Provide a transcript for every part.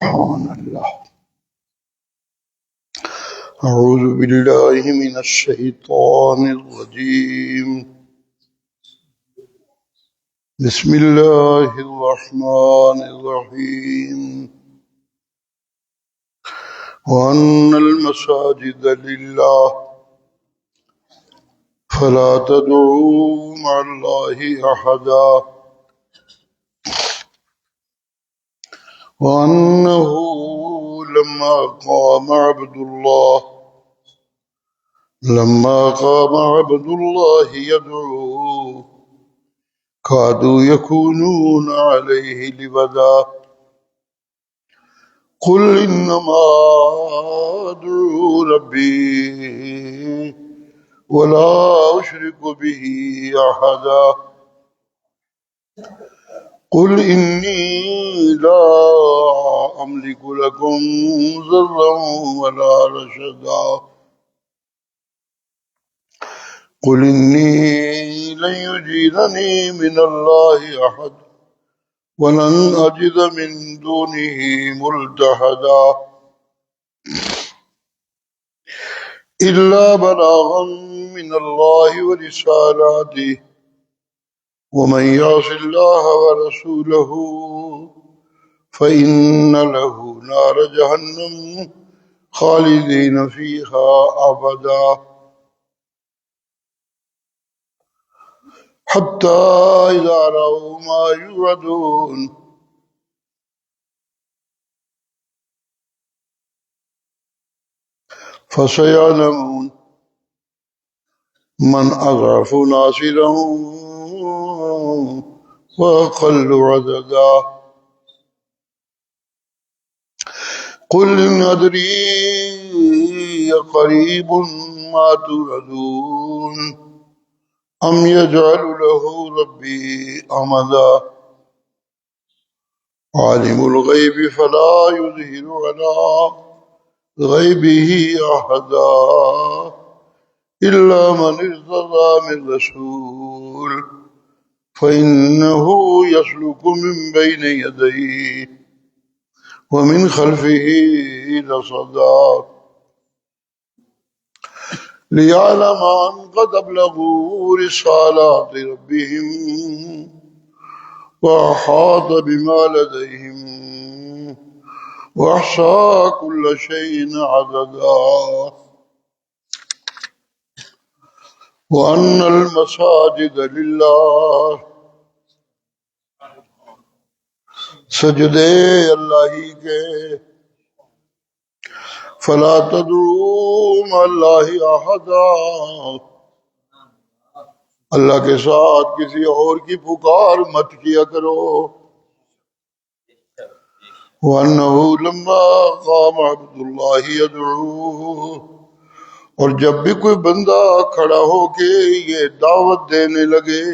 سبحان اللہ اعوذ باللہ من الشیطان الرجیم بسم اللہ الرحمن الرحیم وَأَنَّ الْمَسَاجِدَ لِلَّهِ فَلَا تَدْعُوا مَعَ اللَّهِ أَحَدًا وَأَنَّهُ لَمَّا قَامَ عَبْدُ اللَّهِ يَدْعُوهُ كادوا يكونون عليه لبدا قل إنما أدعو ربي ولا أشرك به أحدا قل إني لا أملك لكم ضرا ولا رشدا قل إني لن يجيرني من الله أحد ولن أجد من دونه ملتحدا إلا بلاغا من الله ورسالاته ومن يعص الله ورسوله فإن له نار جهنم خالدين فيها أبدا حتى إذا رأوا ما يوعدون فسيعلمون من أضعف ناصرا وأقل عددا قل إن أدري قريب ما توعدون أم يجعل له ربي أمدا عالم الغيب فلا يظهر على غيبه أحدا إلا من ارتضى من رسول فإنه يسلك من بين يديه ومن خلفه رصدا ليعلم أن قد أبلغوا رسالات ربهم وأحاط بما لديهم وأحصى كل شيء عددا وأن المساجد لله سجدے اللہ ہی کے فلا تدعوا مع اللہ احدا اللہ کے ساتھ کسی اور کی پکار مت کیا کرو وَأَنَّهُ لَمَّا قَامَ عَبْدُ اللَّهِ يَدْعُوهُ اور جب بھی کوئی بندہ کھڑا ہو کے یہ دعوت دینے لگے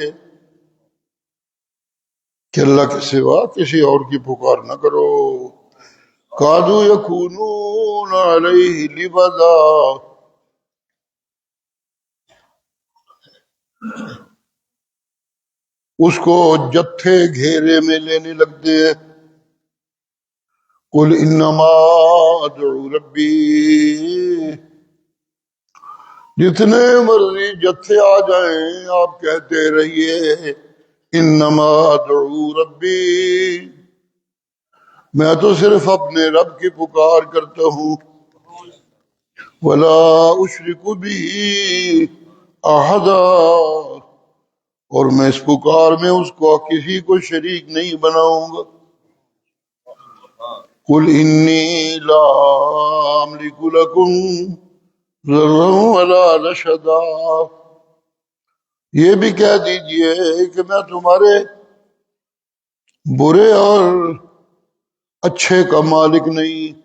کہ اللہ کے سوا کسی اور کی پکار نہ کرو کادو یکونون علیہ لبدا اس کو جتھے گھیرے میں لینے لگتے ہیں قل انما ادعو ربی جتنے مرضی جتھے آ جائیں آپ کہتے رہیے انما ادعو ربی میں تو صرف اپنے رب کی پکار کرتا ہوں ولا اشرک به احدا اور میں اس پکار میں اس کو کسی کو شریک نہیں بناؤں گا قل انی لا املک لکم ضرا ولا رشدا یہ بھی کہہ دیجئے کہ میں تمہارے برے اور اچھے کا مالک نہیں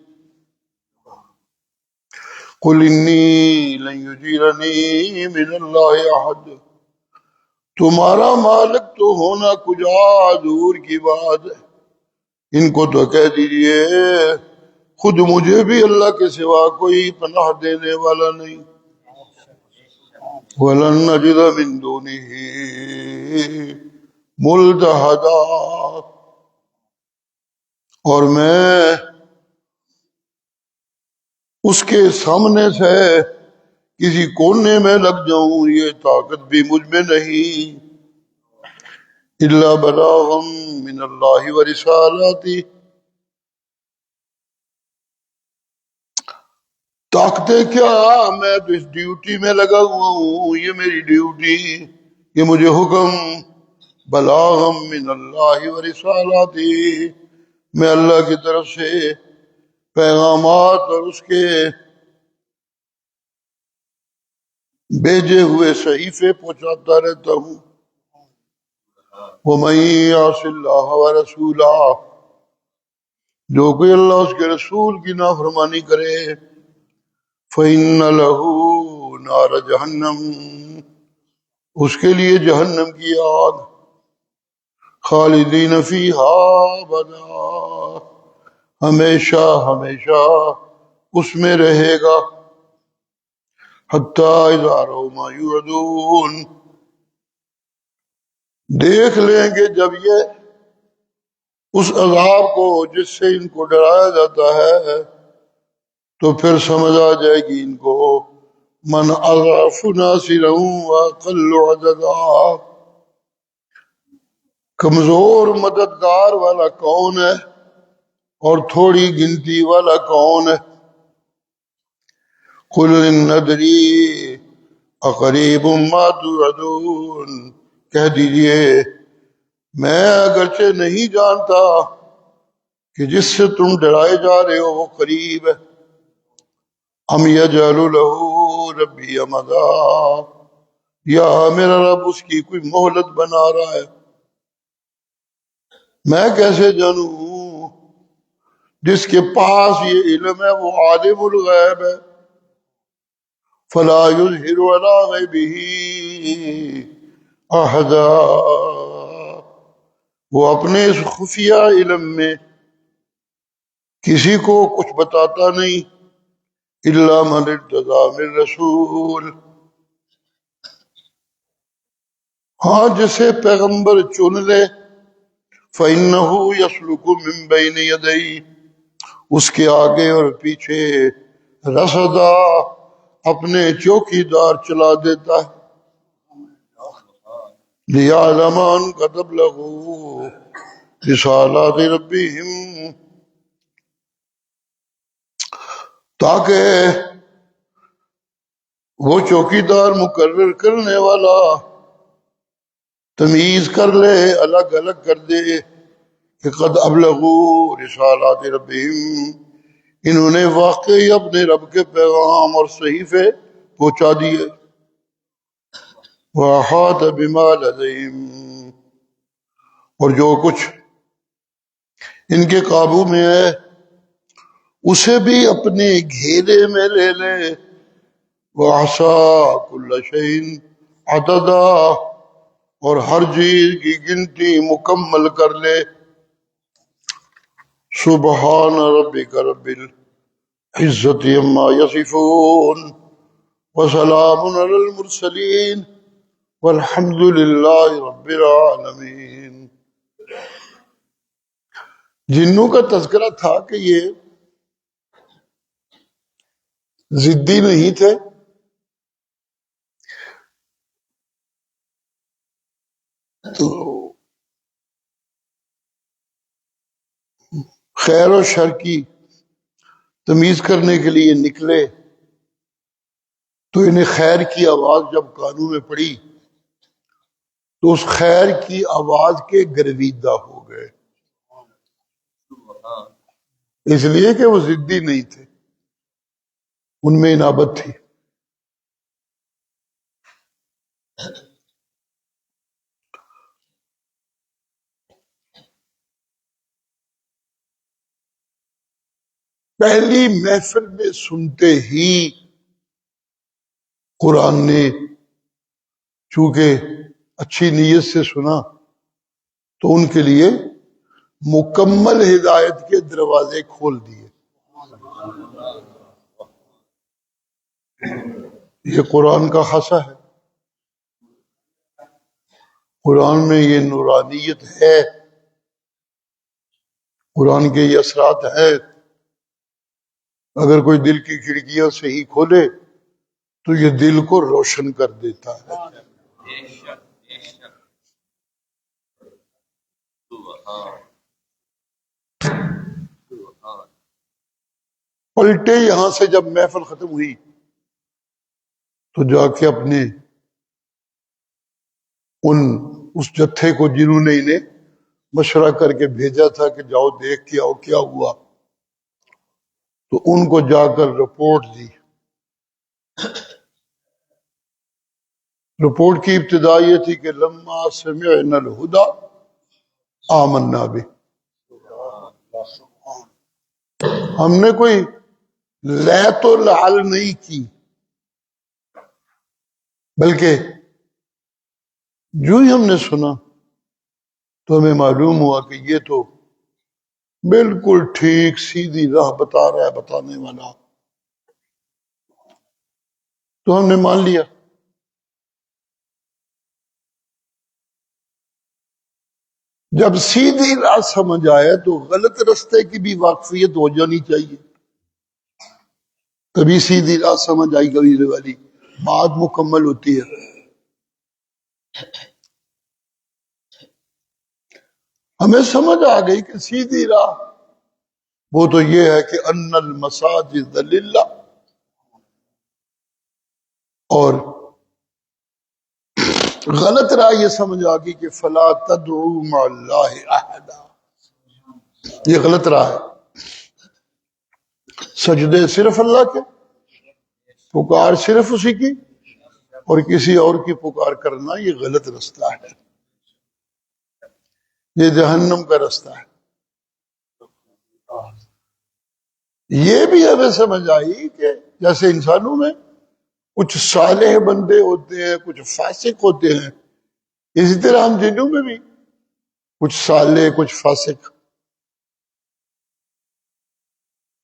قل انی لن یجیرنی من اللہ احد تمہارا مالک تو ہونا کجا دور کی بات ہے ان کو تو کہہ دیجئے خود مجھے بھی اللہ کے سوا کوئی پناہ دینے والا نہیں وَلَن نَّجِدَ مِن دُونِهِ مُلْتَحَدًا اور میں اس کے سامنے سے کسی کونے میں لگ جاؤں یہ طاقت بھی مجھ میں نہیں، الا بلاغا من اللہ ورسالاتی، طاقتیں کیا، میں تو اس ڈیوٹی میں لگا ہوا ہوں، یہ میری ڈیوٹی، یہ مجھے حکم، بلاغا من اللہ ورسالاتی، میں اللہ کی طرف سے پیغامات اور اس کے بھیجے ہوئے صحیفے پہنچاتا رہتا ہوں۔ وَمَن يَعْصِ اللَّهَ وَرَسُولَهُ، جو کوئی اللہ اس کے رسول کی نافرمانی کرے، فَإِنَّ لَهُ نَارَ جَهَنَّمَ، اس کے لیے جہنم کی آگ، خالدین فیہا ابدا، ہمیشہ ہمیشہ اس میں رہے گا، حتی اذا رأوا ما یوعدون، دیکھ لیں گے جب یہ اس عذاب کو جس سے ان کو ڈرایا جاتا ہے، تو پھر سمجھ آ جائے گی ان کو، من اضعف ناصرا واقل عددا، کمزور مددگار والا کون ہے اور تھوڑی گنتی والا کون ہے۔ قل ان ندری اقریب ما توعدون، کہہ دیجئے میں اگرچہ نہیں جانتا کہ جس سے تم ڈرائے جا رہے ہو وہ قریب ہے، ام یجعل لہ ربی امدا، یا میرا رب اس کی کوئی مہلت بنا رہا ہے، میں کیسے جانوں، جس کے پاس یہ علم ہے وہ عالم الغیب ہے، فلا یظہر علی غیبہ احدا، وہ اپنے اس خفیہ علم میں کسی کو کچھ بتاتا نہیں، الا من ارتضی من رسول، ہاں جسے پیغمبر چن لے، فَإِنَّهُ يَسْلُكُ مِن بَيْنِ يَدَيْهِ، اس کے آگے اور پیچھے رصدا، اپنے چوکی دار چلا دیتا ہے، لِيَعْلَمَ أَن قَدْ أَبْلَغُوا رِسَالَاتِ رَبِّهِمْ، تاکہ وہ چوکی دار مقرر کرنے والا تمیز کر لے، الگ الگ کر دے کہ قد ابلغوا رسالات ربہم، انہوں نے واقعی اپنے رب کے پیغام اور صحیفے پہنچا دیے، وَأَحَاطَ بِمَا لَدَيْهِمْ، اور جو کچھ ان کے قابو میں ہے اسے بھی اپنے گھیرے میں لے لے، وَأَحْصَىٰ كُلَّ شَيْءٍ عَدَدًا، اور ہر چیز کی گنتی مکمل کر لے، سبحان ربک رب العزت عما یصفون وسلام علی المرسلین والحمد للہ رب العالمین۔ جنوں کا تذکرہ تھا کہ یہ ضدی نہیں تھے، تو خیر و شر کی تمیز کرنے کے لیے نکلے، تو انہیں خیر کی آواز جب کانوں میں پڑی تو اس خیر کی آواز کے گرویدہ ہو گئے، اس لیے کہ وہ ضدی نہیں تھے، ان میں انابت تھی۔ پہلی محفل میں سنتے ہی قرآن نے چونکہ اچھی نیت سے سنا تو ان کے لیے مکمل ہدایت کے دروازے کھول دیے۔ یہ قرآن کا خاصہ ہے، قرآن میں یہ نورانیت ہے، قرآن کے یہ اثرات ہیں اگر کوئی دل کی کھڑکیاں صحیح کھولے تو یہ دل کو روشن کر دیتا ہے. پلٹے یہاں سے جب محفل ختم ہوئی تو جا کے اپنے اس جتھے کو جنہوں نے انہیں مشورہ کر کے بھیجا تھا کہ جاؤ دیکھ کے آؤ کیا ہوا، تو ان کو جا کر رپورٹ دی. رپورٹ کی ابتدا یہ تھی کہ لما سمعنا الہدی آمنا بہ، ہم نے کوئی لیت و لعل نہیں کی، بلکہ جو ہی ہم نے سنا تو ہمیں معلوم ہوا کہ یہ تو بالکل ٹھیک سیدھی راہ بتا رہا ہے بتانے والا، تو ہم نے مان لیا. جب سیدھی راہ سمجھ آئے تو غلط رستے کی بھی واقفیت ہو جانی چاہیے، کبھی سیدھی راہ سمجھ آئی کبھی والی بات مکمل ہوتی ہے. ہمیں سمجھ آ گئی کہ سیدھی راہ وہ تو یہ ہے کہ ان المساجد للہ، اور غلط راہ یہ سمجھ آ گئی کہ فلا تدعوا مع اللہ احدا، یہ غلط راہ ہے. سجدے صرف اللہ کے، پکار صرف اسی کی، اور کسی اور کی پکار کرنا یہ غلط رستہ ہے، یہ جہنم کا رستہ ہے. یہ بھی ہمیں سمجھ آئی کہ جیسے انسانوں میں کچھ صالح بندے ہوتے ہیں کچھ فاسق ہوتے ہیں، اسی طرح ہم جنوں میں بھی کچھ صالح کچھ فاسق.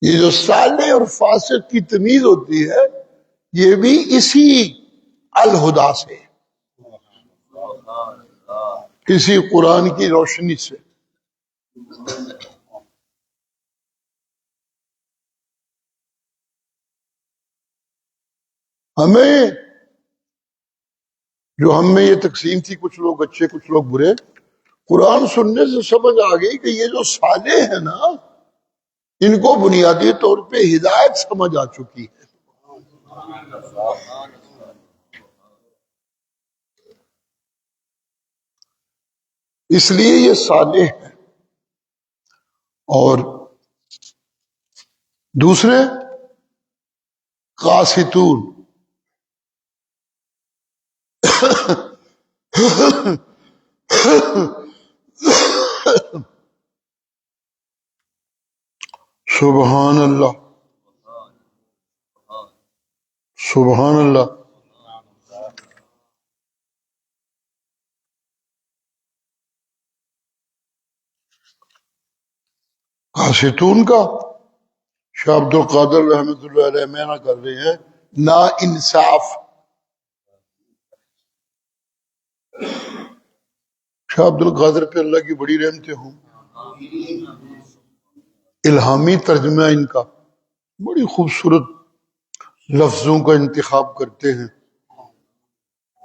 یہ جو صالح اور فاسق کی تمیز ہوتی ہے یہ بھی اسی الہدا سے، اسی قرآن کی روشنی سے. ہمیں جو ہم میں یہ تقسیم تھی کچھ لوگ اچھے کچھ لوگ برے، قرآن سننے سے سمجھ آ گئی کہ یہ جو صالح ہیں نا ان کو بنیادی طور پہ ہدایت سمجھ آ چکی ہے. اس لیے یہ صالح ہے. اور دوسرے قاسطون، سبحان اللہ سبحان اللہ. قاسطون کا شاہ عبد القادر رحمۃ اللہ علیہ معنی کر رہے ہیں نا انصاف. شاہ عبد القادر پہ اللہ کی بڑی رحمتیں ہوں، الہامی ترجمہ ان کا، بڑی خوبصورت لفظوں کا انتخاب کرتے ہیں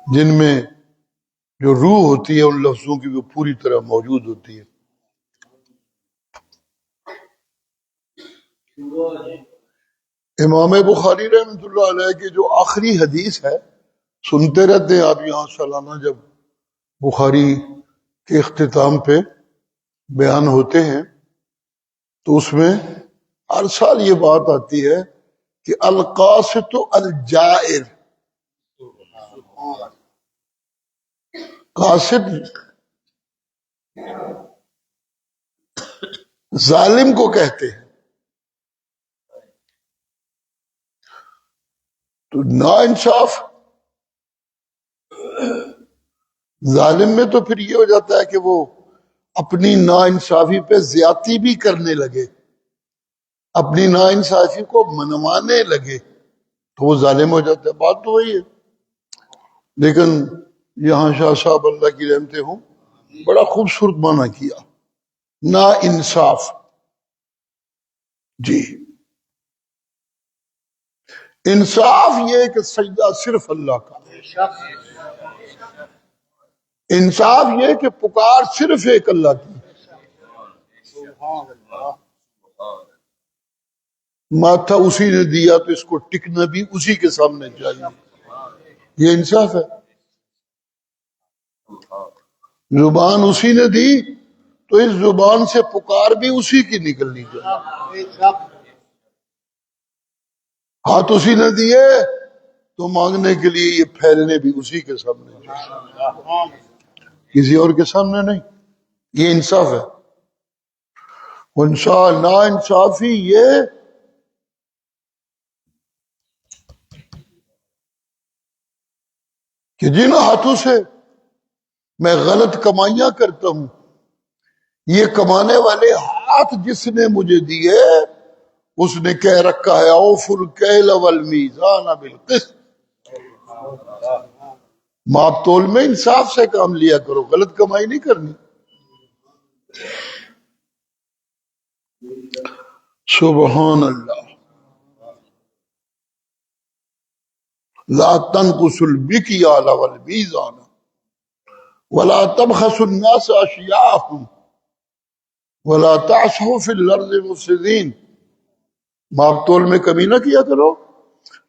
جن میں جو روح ہوتی ہے ان لفظوں کی وہ پوری طرح موجود ہوتی ہے. امام بخاری رحمۃ اللہ علیہ کی جو آخری حدیث ہے، سنتے رہتے ہیں آپ یہاں سالانہ جب بخاری کے اختتام پہ بیان ہوتے ہیں تو اس میں ہر سال یہ بات آتی ہے کہ القاسط الجائر، قاسط ظالم کو کہتے ہیں. تو نا انصاف ظالم میں تو پھر یہ ہو جاتا ہے کہ وہ اپنی نا انصافی پہ زیادتی بھی کرنے لگے، اپنی نا انصافی کو منوانے لگے تو وہ ظالم ہو جاتا ہے. بات تو وہی ہے، لیکن یہاں شاہ صاحب اللہ کی رحمتیں ہوں بڑا خوبصورت معنی کیا نا انصاف. جی انصاف یہ کہ سجدہ صرف اللہ کا، انصاف یہ کہ پکار صرف ایک اللہ کی، ماتھا اسی نے دیا تو اس کو ٹکنا بھی اسی کے سامنے چاہیے، یہ انصاف ہے۔ زبان اسی نے دی تو اس زبان سے پکار بھی اسی کی نکلنی چاہیے، ہاتھ اسی نے دیے تو مانگنے کے لیے یہ پھیلنے بھی اسی کے سامنے چاہیے، کسی اور کے سامنے نہیں، یہ انصاف ہے۔ نا انصافی یہ کہ جن ہاتھوں سے میں غلط کمائیاں کرتا ہوں، یہ کمانے والے ہاتھ جس نے مجھے دیے اس نے کہہ رکھا ہے اوفوا الکیل والمیزان بالقسط، ماپ تول میں انصاف سے کام لیا کرو، غلط کمائی نہیں کرنی۔ سبحان اللہ۔ لا تنقصوا المکیال والمیزان ولا تبخسوا الناس اشیاءهم ولا تعثوا فی الارض مفسدین، ماپ تول میں کمی نہ کیا کرو،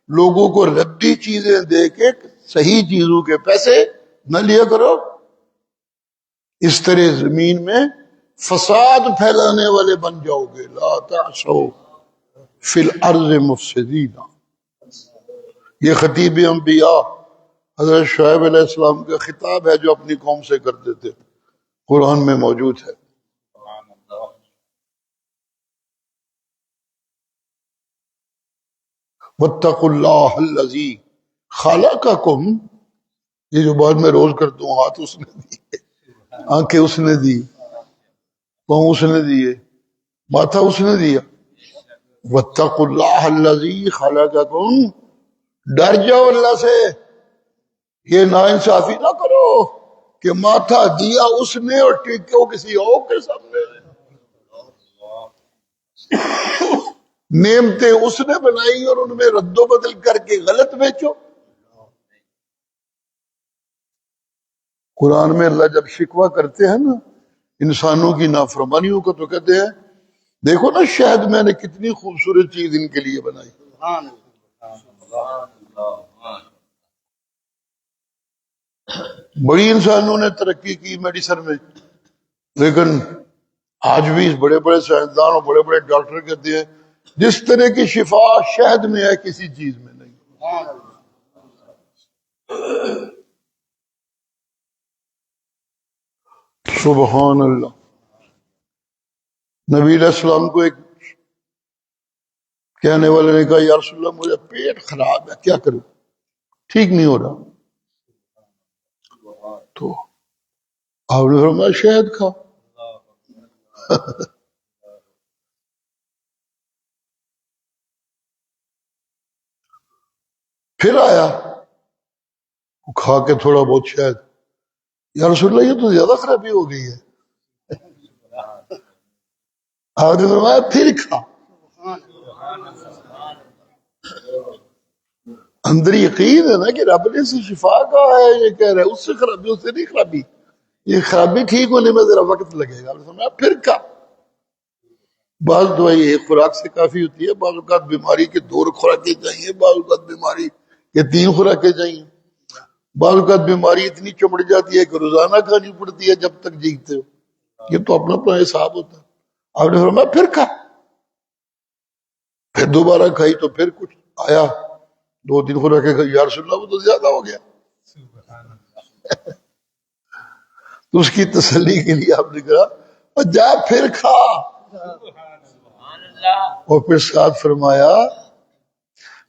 لوگوں کو ردی چیزیں دے کے صحیح چیزوں کے پیسے نہ لیا کرو، اس طرح زمین میں فساد پھیلانے والے بن جاؤ گے۔ لا تعثوا فی الارض مفسدین، یہ خطیب انبیاء حضرت شعیب علیہ السلام کا خطاب ہے جو اپنی قوم سے کرتے تھے، قرآن میں موجود ہے۔ واتقوا اللہ الذی خلقکم، یہ جو بات میں روز کرتا ہوں، ہاتھ اس نے دیے، آنکھیں اس نے دی، پاؤں اس نے دیے، ماتھا اس نے دیا۔ واتقوا اللہ الذی خلقکم، ڈر جاؤ اللہ سے، یہ ناانصافی نہ کرو کہ ماتھا دیا اس نے اور ٹیکو کسی اور کے سامنے، نعمتیں اس نے بنائی اور ان میں رد و بدل کر کے غلط بیچو۔ قرآن میں اللہ جب شکوہ کرتے ہیں نا انسانوں کی نافرمانیوں کو تو کہتے ہیں دیکھو نا شاید میں نے کتنی خوبصورت چیز ان کے لیے بنائی، بڑی انسانوں نے ترقی کی میڈیسن میں، لیکن آج بھی بڑے بڑے سائنسدان اور بڑے بڑے ڈاکٹر کہتے ہیں جس طرح کی شفا شہد میں ہے کسی چیز میں نہیں۔ سبحان اللہ۔ نبی علیہ السلام کو ایک کہنے والے نے کہا یا رسول اللہ مجھے پیٹ خراب ہے، کیا کروں، ٹھیک نہیں ہو رہا، تو آپ نے فرمایا شہد کھا۔ پھر آیا کھا کے تھوڑا بہت شہد، یا رسول اللہ یہ تو زیادہ خرابی ہو گئی ہے، آپ نے فرمایا پھر کھا۔ اندر یقین ہے نا کہ رب نے اسے شفا کہا ہے، یہ کہہ رہا ہے اس سے خرابی، اس سے نہیں خرابی، یہ خرابی ٹھیک ہونے میں ذرا وقت لگے گا۔ آپ نے فرمایا پھر کھا۔ بعض دوائی ایک خوراک سے کافی ہوتی ہے، بعض اوقات بیماری کے 2 خوراکیں چاہیے، بعض اوقات بیماری کے 3 خوراکیں چاہیے، بعض اوقات بیماری اتنی چمڑ جاتی ہے کہ روزانہ کھانی پڑتی ہے جب تک جیتے ہو، یہ تو اپنا اپنا حساب ہوتا ہے۔ آپ نے فرمایا پھر کھا۔ پھر دوبارہ کھائی تو پھر کچھ آیا، 2-3 خوراکیں کھائی، یا رسول اللہ وہ تو زیادہ ہو گیا۔ تو اس کی تسلی کے لیے آپ نے کہا جا پھر کھا، اور پھر ساتھ فرمایا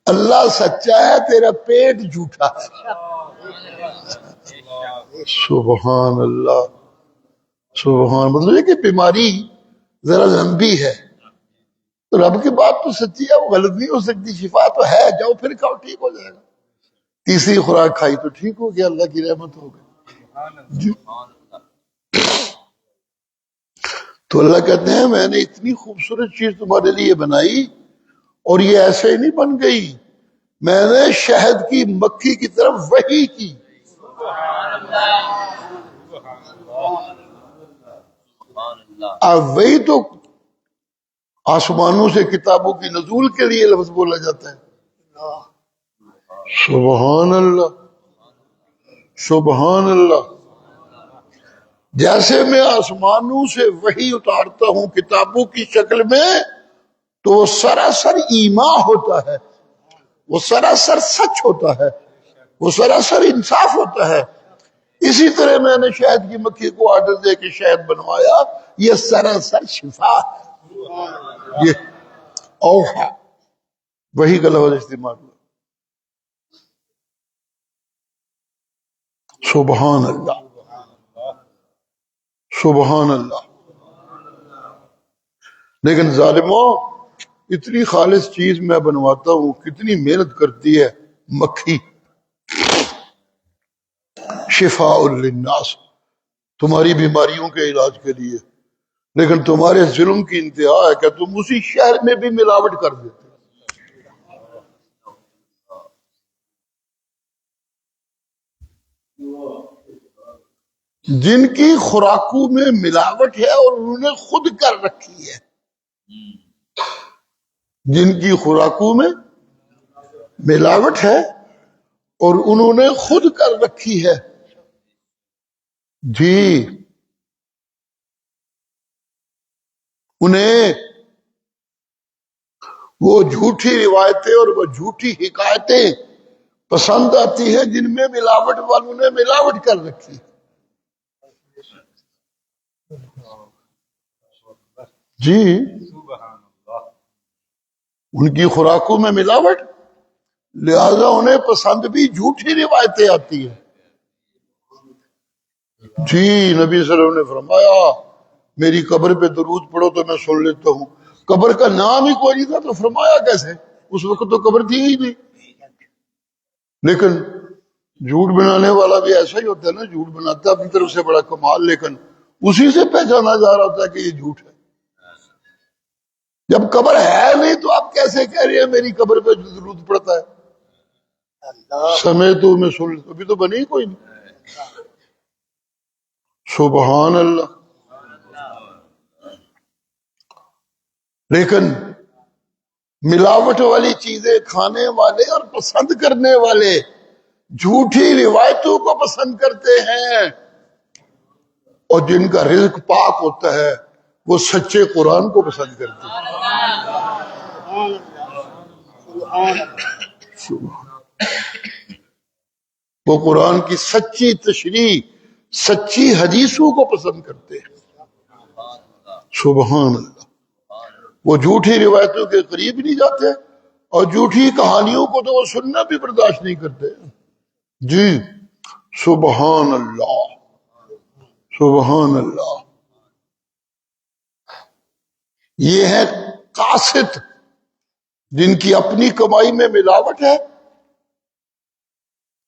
اللہ سچا ہے تیرا پیٹ جھوٹا ہے۔ سبحان اللہ، سبحان، مطلب یہ کہ بیماری ذرا لمبی ہے تو رب کی بات تو سچی ہے، وہ غلط نہیں ہو سکتی، شفا تو ہے، جاؤ پھر کھاؤ ٹھیک ہو جائے گا۔ تیسری خوراک کھائی تو ٹھیک ہو گیا، اللہ کی رحمت ہو گئی جی۔ تو اللہ کہتے ہیں میں نے اتنی خوبصورت چیز تمہارے لیے بنائی اور یہ ایسے ہی نہیں بن گئی، میں نے شہد کی مکھی کی طرف وحی کی. اب وہی تو آسمانوں سے کتابوں کی نزول کے لیے لفظ بولا جاتا ہے. سبحان اللہ سبحان اللہ. جیسے میں آسمانوں سے وحی اتارتا ہوں کتابوں کی شکل میں تو وہ سراسر ایمان ہوتا ہے، وہ سراسر سچ ہوتا ہے، وہ سراسر انصاف ہوتا ہے. اسی طرح میں نے شہد کی مکھی کو آرڈر دے کے شہد بنوایا، یہ سراسر شفا ہے. یہ اوحا وہی کا لفظ استعمال ہوا. سبحان اللہ سبحان اللہ. لیکن ظالموں، اتنی خالص چیز میں بنواتا ہوں، کتنی محنت کرتی ہے مکھی. شفاء للناس، تمہاری بیماریوں کے علاج کے لیے. لیکن تمہارے ظلم کی انتہا ہے کہ تم اسی شہر میں بھی ملاوٹ کر دیتے. جن کی خوراکوں میں ملاوٹ ہے اور انہوں نے خود کر رکھی ہے، جن کی خوراکوں میں ملاوٹ ہے اور انہوں نے خود کر رکھی ہے. جی انہیں وہ جھوٹی روایتیں اور وہ جھوٹی حکایتیں پسند آتی ہیں جن میں ملاوٹ والوں نے ملاوٹ کر رکھی. جی ان کی خوراکوں میں ملاوٹ، لہذا انہیں پسند بھی جھوٹی روایتیں آتی ہیں. جی نبی صلی اللہ علیہ وسلم نے فرمایا میری قبر پہ درود پڑھو تو میں سن لیتا ہوں. قبر کا نام ہی کوئی نہیں تھا تو فرمایا کیسے؟ اس وقت تو قبر تھی ہی نہیں. لیکن جھوٹ بنانے والا بھی ایسا ہی ہوتا ہے نا، جھوٹ بناتا ہے اپنی طرف سے بڑا کمال، لیکن اسی سے پہچانا جا رہا ہوتا ہے کہ یہ جھوٹ ہے. جب قبر ہے نہیں تو آپ کیسے کہہ رہے ہیں میری قبر پہ درود پڑتا ہے؟ سمے تو میں سن، ابھی تو بنی ہی کوئی نہیں. سبحان اللہ. لیکن ملاوٹ والی چیزیں کھانے والے اور پسند کرنے والے جھوٹی روایتوں کو پسند کرتے ہیں، اور جن کا رزق پاک ہوتا ہے وہ سچے قرآن کو پسند کرتے ہیں. وہ قرآن کی سچی تشریح، سچی حدیثوں کو پسند کرتے ہیں. سبحان اللہ. وہ جھوٹی روایتوں کے قریب نہیں جاتے اور جھوٹی کہانیوں کو تو وہ سننا بھی برداشت نہیں کرتے. جی سبحان اللہ سبحان اللہ. یہ ہے قاسط جن کی اپنی کمائی میں ملاوٹ ہے،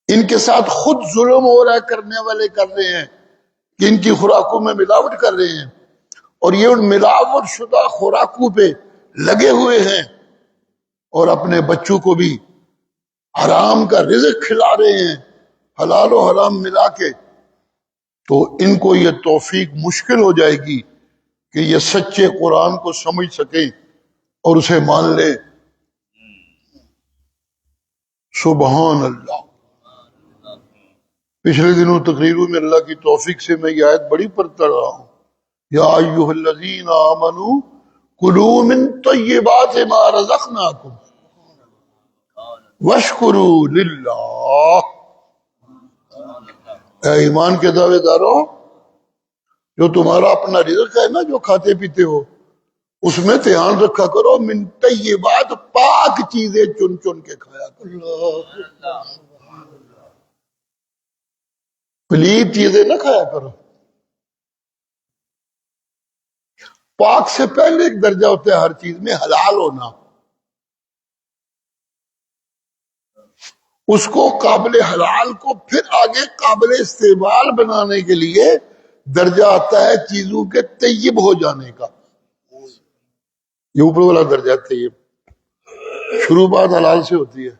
ان کے ساتھ خود ظلم ہو رہا ہے، کرنے والے کر رہے ہیں کہ ان کی خوراکوں میں ملاوٹ کر رہے ہیں، اور یہ ان ملاوٹ شدہ خوراکوں پہ لگے ہوئے ہیں اور اپنے بچوں کو بھی حرام کا رزق کھلا رہے ہیں، حلال و حرام ملا کے. تو ان کو یہ توفیق مشکل ہو جائے گی کہ یہ سچے قرآن کو سمجھ سکیں اور اسے مان لیں. سبحان اللہ. پچھلے دنوں تقریروں میں اللہ کی توفیق سے میں یہ آیت بڑی پڑھتا رہا ہوں، یا ایھا الذین آمنوا کلوا من طیبات ما رزقناکم واشکروا للہ. اے ایمان کے دعوے داروں، جو تمہارا اپنا رزق ہے نا، جو کھاتے پیتے ہو، اس میں دھیان رکھا کرو، من طیبات، پاک چیزیں چن چن کے کھایا کرو. پلیت چیزیں نہ کھایا کرو. پاک سے پہلے ایک درجہ ہوتا ہے ہر چیز میں حلال ہونا، اس کو قابل حلال کو پھر آگے قابل استعمال بنانے کے لیے درجہ آتا ہے چیزوں کے طیب ہو جانے کا. یہ اوپر والا درجہ ہے طیب. شروع بات حلال سے ہوتی ہے،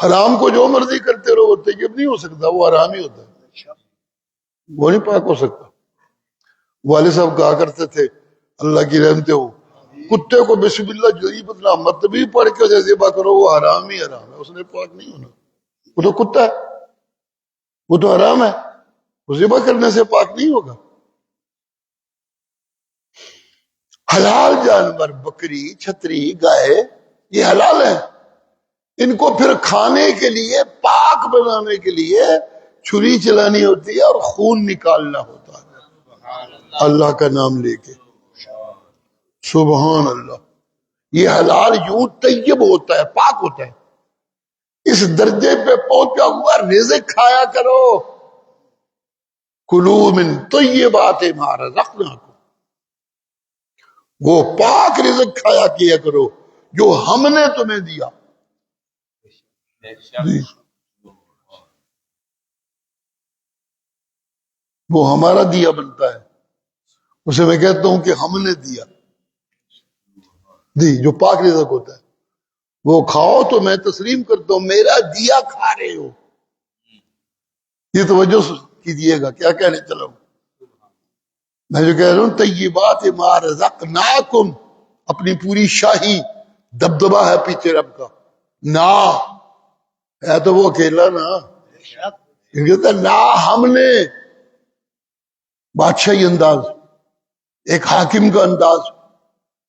حرام کو جو مرضی کرتے رہو وہ طیب نہیں ہو سکتا، وہ حرام ہی ہوتا ہے، وہ نہیں پاک ہو سکتا۔ والد صاحب کہا کرتے تھے اللہ کی رحمتے ہو، کتے کو بسم اللہ جو بدلا مت بھی پڑھ کے اسے ذبح کرو وہ حرام ہی حرام ہے، اس نے پاک نہیں ہونا، وہ تو کتا ہے، وہ تو حرام ہے، وہ ذبح کرنے سے پاک نہیں ہوگا۔ حلال جانور بکری، چھتری، گائے یہ حلال ہیں، ان کو پھر کھانے کے لیے پاک بنانے کے لیے چھری چلانی ہوتی ہے اور خون نکالنا ہوتا ہے اللہ کا نام لے کے۔ سبحان اللہ، یہ حلال یوں طیب ہوتا ہے، پاک ہوتا ہے، اس درجے پہ پہنچا ہوا رزق کھایا کرو۔ کلوا من طیبات ما رزقناکم، وہ پاک رزق کھایا کیا کرو جو ہم نے تمہیں دیا۔ جی وہ ہمارا دیا بنتا ہے، اسے میں کہتا ہوں کہ ہم نے دیا، جی جو پاک رزق ہوتا ہے وہ کھاؤ تو میں تسلیم کرتا ہوں میرا دیا کھا رہے ہو۔ یہ توجہ کیجیے گا کیا کہنے چلا ہوں میں، جو کہہ رہا ہوں طیبات ما رزقناکم، اپنی پوری شاہی دبدبہ ہے پیچھے رب کا، نا ہے تو وہ اکیلا نا، کہتا نا ہم نے، بادشاہی انداز، ایک حاکم کا انداز،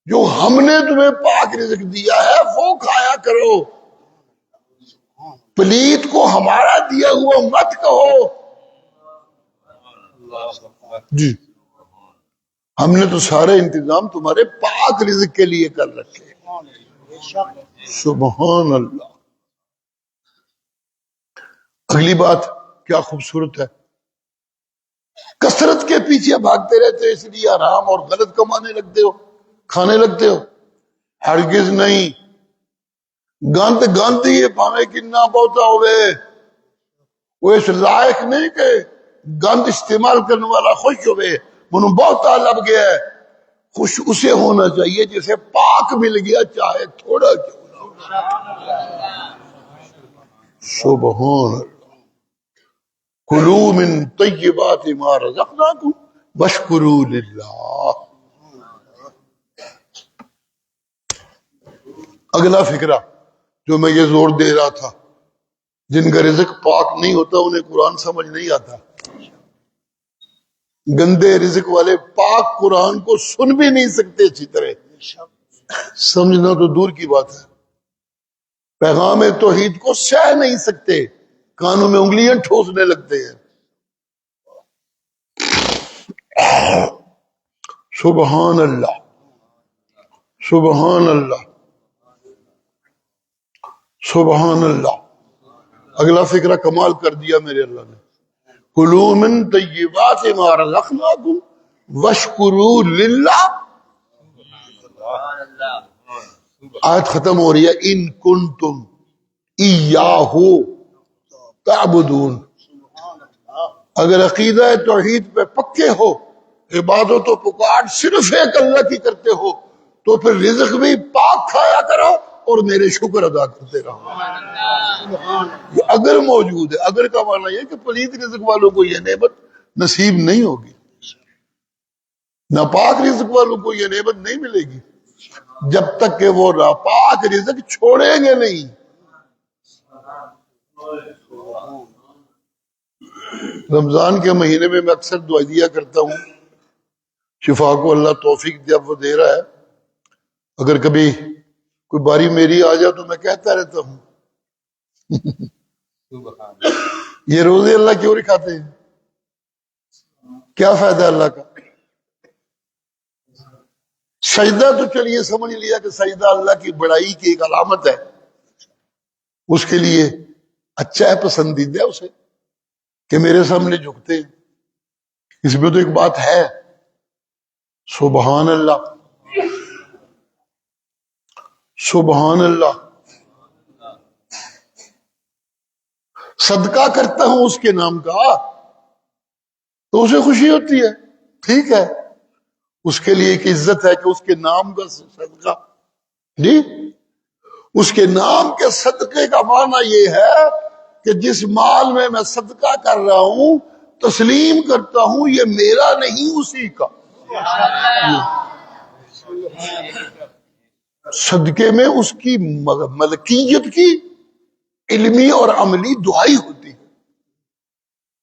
جو ہم نے تمہیں پاک رزق دیا ہے وہ کھایا کرو، پلیت کو ہمارا دیا ہوا مت کہو۔ جی ہم نے تو سارے انتظام تمہارے پاک رزق کے لیے کر رکھے۔ سبحان اللہ۔ اگلی بات کیا خوبصورت ہے، کثرت کے پیچھے بھاگتے رہتے اس لیے حرام اور غلط کمانے لگتے ہو، کھانے لگتے ہو، ہرگز نہیں۔ گند گند یہ پاوے کنا بہتا ہوئے، وہ اس لائق نہیں کہ گند استعمال کرنے والا خوش ہوئے منو بہتا لب گیا ہے، خوش اسے ہونا چاہیے جسے پاک مل گیا چاہے تھوڑا کیوں نہ ہو۔ سبحان اللہ۔ کلوا من طیبات ما رزقناکم واشکروا للہ۔ اگلا فکرہ جو میں یہ زور دے رہا تھا، جن کا رزق پاک نہیں ہوتا انہیں قرآن سمجھ نہیں آتا، گندے رزق والے پاک قرآن کو سن بھی نہیں سکتے اچھی طرح، سمجھنا تو دور کی بات ہے، پیغام توحید کو سہ نہیں سکتے، کانوں میں انگلیاں ٹھوسنے لگتے ہیں۔ سبحان اللہ، سبحان اللہ، سبحان اللہ۔ اگلا فکرہ کمال کر دیا میرے اللہ نے، کلوا من طیبات ما رزقناکم واشکروا للہ۔ آیت ختم ہو رہی ہے، ان کنتم ایاہ تعبدون۔ اگر عقیدہ توحید پہ پکے ہو، عبادت و پکار صرف ایک اللہ کی کرتے ہو، تو پھر رزق بھی پاک کھایا کرو اور میرے شکر ادا کرتے رہو۔ یہ اگر موجود ہے، اگر کا معنی یہ کہ پلید رزق والوں کو یہ نعمت نصیب نہیں ہوگی، ناپاک رزق والوں کو یہ نعمت نہیں ملے گی جب تک کہ وہ ناپاک رزق چھوڑیں گے نہیں۔ رمضان کے مہینے میں اکثر دعا دیا کرتا ہوں، شفا کو اللہ توفیق جب وہ دے رہا ہے، اگر کبھی کوئی باری میری آ جائے تو میں کہتا رہتا ہوں یہ روزے اللہ کیوں نہیں کھاتے ہیں، کیا فائدہ اللہ کا؟ سجدہ تو چلیے سمجھ لیا کہ سجدہ اللہ کی بڑائی کی ایک علامت ہے، اس کے لیے اچھا ہے، پسندیدہ ہے اسے کہ میرے سامنے جھکتے ہیں، اس میں تو ایک بات ہے۔ سبحان اللہ، سبحان اللہ۔ صدقہ کرتا ہوں اس کے نام کا تو اسے خوشی ہوتی ہے، ٹھیک ہے، اس کے لیے ایک عزت ہے کہ اس کے نام کا صدقہ، جی اس کے نام کے صدقے کا معنی یہ ہے کہ جس مال میں میں صدقہ کر رہا ہوں تسلیم کرتا ہوں یہ میرا نہیں اسی کا. صدقے میں اس کی ملکیت کی علمی اور عملی دعائی ہوتی ہے.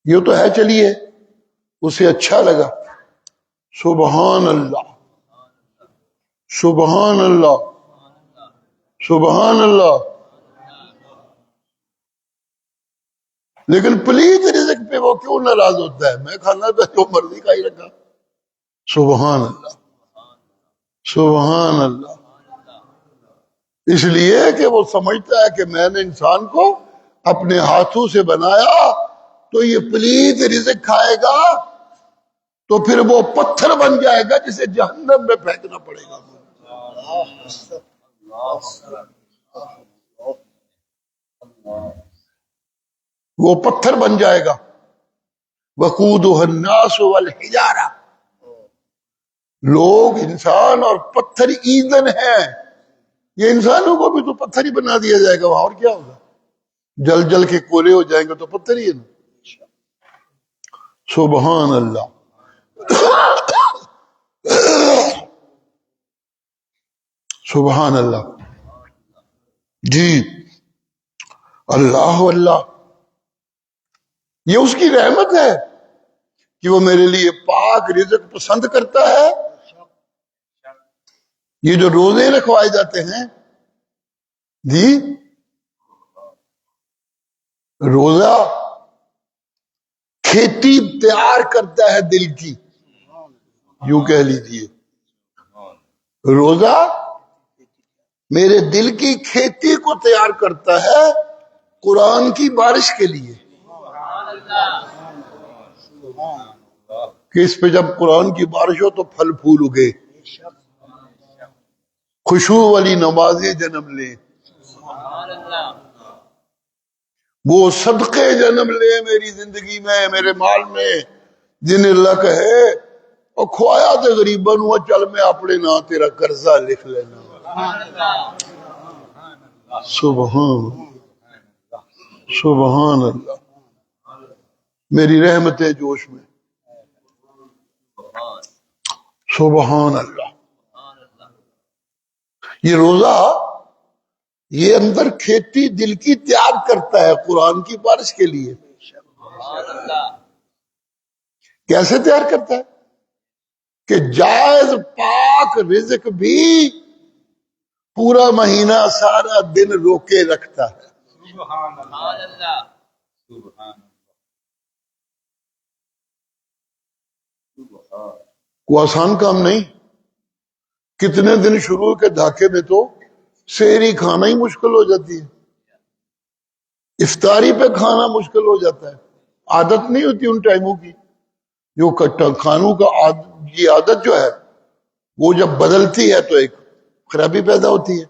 یہ تو ہے. چلیے اسے اچھا لگا. سبحان اللہ سبحان اللہ سبحان اللہ. لیکن پلیت رزق پہ وہ کیوں ناراض ہوتا ہے؟ میں کھانا تو جو مرضی کا ہی رکھا. سبحان اللہ سبحان اللہ. اس لیے کہ وہ سمجھتا ہے کہ میں نے انسان کو اپنے ہاتھوں سے بنایا تو یہ پلیت رزق کھائے گا تو پھر وہ پتھر بن جائے گا جسے جہنم میں پھینکنا پڑے گا. وہ پتھر بن جائے گا. وقودها الناس والحجارہ. لوگ انسان اور پتھر ایندھن ہیں. یہ انسانوں کو بھی تو پتھر ہی بنا دیا جائے گا وہاں، اور کیا ہوگا؟ جل جل کے کولے ہو جائیں گے تو پتھر ہی ہے نا. سبحان اللہ. سبحان اللہ. جی اللہ اللہ. یہ اس کی رحمت ہے کہ وہ میرے لیے پاک رزق پسند کرتا ہے. یہ جو روزے رکھوائے جاتے ہیں جی، روزہ کھیتی تیار کرتا ہے دل کی، یوں کہہ لیجیے. روزہ میرے دل کی کھیتی کو تیار کرتا ہے قرآن کی بارش کے لیے. کہ اس پہ جب قرآن کی بارش ہو تو پھل پھول اگے، خشوع والی نمازیں جنم لیں، وہ صدقے جنم لے میری زندگی میں، میرے مال میں، جن اللہ کہے اور کھوایا تے غریباں نو چل میں اپنے نا تیرا قرضہ لکھ لینا. سبحان سبحان اللہ. میری رحمت جوش میں. سبحان اللہ. یہ روزہ یہ اندر کھیتی دل کی تیار کرتا ہے قرآن کی بارش کے لیے. کیسے تیار کرتا ہے؟ کہ جائز پاک رزق بھی پورا مہینہ سارا دن روکے رکھتا ہے. کوئی آسان کام نہیں. کتنے دن شروع کے دھاکے میں تو سحری کھانا ہی مشکل ہو جاتی ہے، افطاری پہ کھانا مشکل ہو جاتا ہے. عادت نہیں ہوتی ان ٹائموں کی جو کھانوں کا یہ عادت جو ہے وہ جب بدلتی ہے تو ایک خرابی پیدا ہوتی ہے.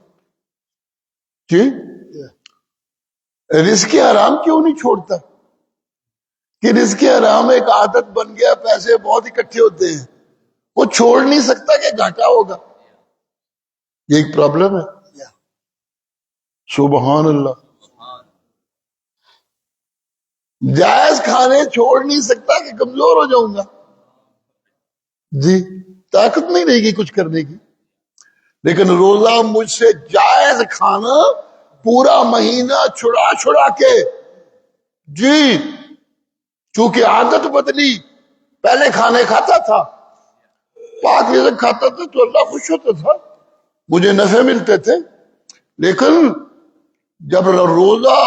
جی رزق حرام کیوں نہیں چھوڑتا؟ کہ رزق حرام ایک عادت بن گیا، پیسے بہت اکٹھے ہوتے ہیں، وہ چھوڑ نہیں سکتا کہ گھاٹا ہوگا. یہ ایک پرابلم ہے. سبحان اللہ. جائز کھانے چھوڑ نہیں سکتا کہ کمزور ہو جاؤں گا. جی طاقت نہیں رہے گی کچھ کرنے کی. لیکن روزہ مجھ سے جائز کھانا پورا مہینہ چھڑا چھڑا کے، جی چونکہ عادت بدلی، پہلے کھانے کھاتا تھا، پاک رزق کھاتا تھا تو اللہ خوش ہوتا تھا، مجھے نفع ملتے تھے. لیکن جب روزہ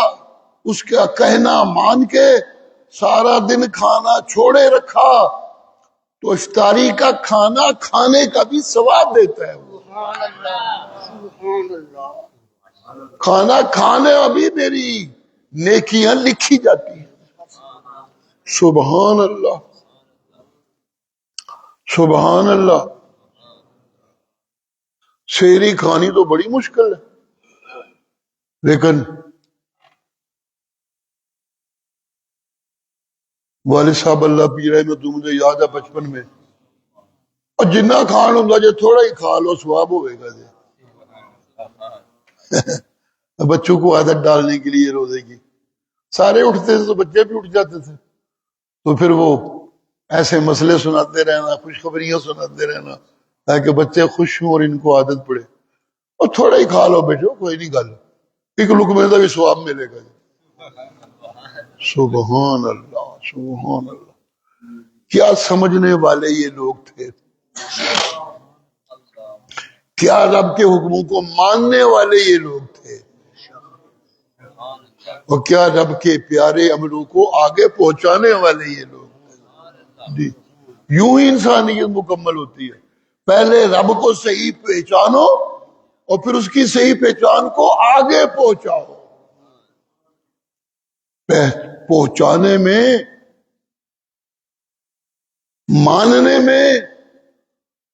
اس کا کہنا مان کے سارا دن کھانا چھوڑے رکھا تو افطاری کا کھانا کھانے کا بھی ثواب دیتا ہے. کھانا کھانے ابھی میری نیکیاں لکھی جاتی ہیں. سبحان اللہ سبحان اللہ. سحری کھانی تو بڑی مشکل ہے، لیکن والد صاحب اللہ پی رہے میں مجھے یاد ہے بچپن میں، اور جنہ کھان ہوں گا جی تھوڑا ہی کھا لو ثواب ہوئے گا جی. بچوں کو عادت ڈالنے کے لیے روزے کی، سارے اٹھتے تھے تو بچے بھی اٹھ جاتے تھے، تو پھر وہ ایسے مسئلے سناتے رہنا، خوشخبریاں سناتے رہنا تاکہ بچے خوش ہوں اور ان کو عادت پڑے، اور تھوڑا ہی کھا لو بیٹو کوئی نہیں گل، ایک لقمے کا بھی ثواب ملے گا۔ سبحان اللہ، سبحان اللہ، کیا سمجھنے والے یہ لوگ تھے، کیا رب کے حکموں کو ماننے والے یہ لوگ تھے، اور کیا رب کے پیارے عملوں کو آگے پہنچانے والے یہ لوگ تھے۔ جی یوں ہی انسانیت مکمل ہوتی ہے، پہلے رب کو صحیح پہچانو اور پھر اس کی صحیح پہچان کو آگے پہنچاؤ۔ پہنچانے میں، ماننے میں